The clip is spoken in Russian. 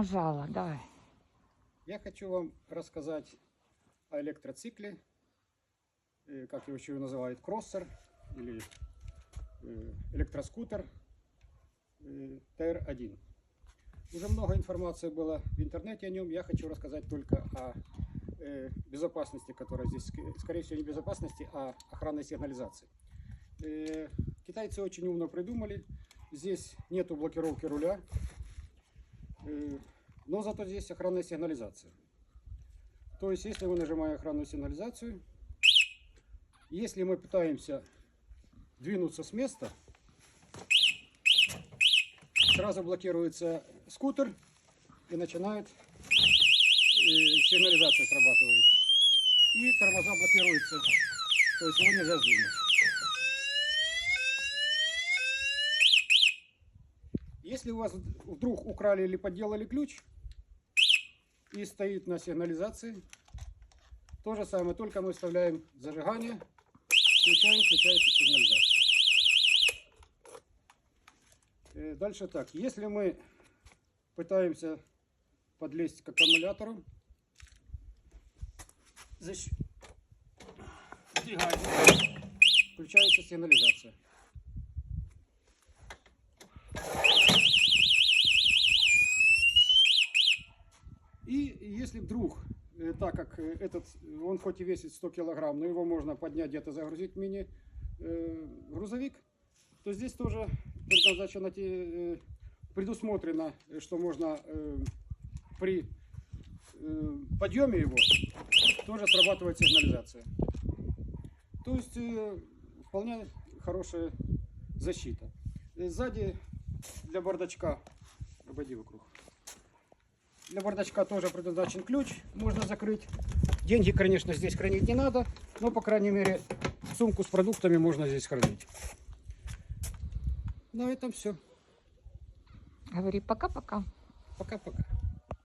Нажала, давай. Я хочу вам рассказать о электроцикле, как его еще называют, кроссер или электроскутер TR1. Уже много информации было в интернете о нем. Я хочу рассказать только о безопасности, которая здесь, скорее всего, не безопасности, а охранной сигнализации. Китайцы очень умно придумали. Здесь нету блокировки руля, но зато здесь охранная сигнализация. То есть, если мы нажимаем охранную сигнализацию, если мы пытаемся двинуться с места, сразу блокируется скутер и начинает сигнализация срабатывает. И тормоза блокируются, то есть его нельзя сдвинуть. Если у вас вдруг украли или подделали ключ и стоит на сигнализации, то же самое, только мы вставляем зажигание, включается сигнализация. Дальше так, если мы пытаемся подлезть к аккумулятору, включается сигнализация. И если вдруг, так как этот, он хоть и весит 100 килограмм, но его можно поднять, где-то загрузить в мини-грузовик, то здесь тоже предусмотрено, что можно при подъеме его тоже срабатывает сигнализация. То есть вполне хорошая защита. Сзади для бардачка, обойди вокруг. Для бардачка тоже предназначен ключ, можно закрыть. Деньги, конечно, здесь хранить не надо, но, по крайней мере, сумку с продуктами можно здесь хранить. На этом все. Говори пока-пока. Пока-пока.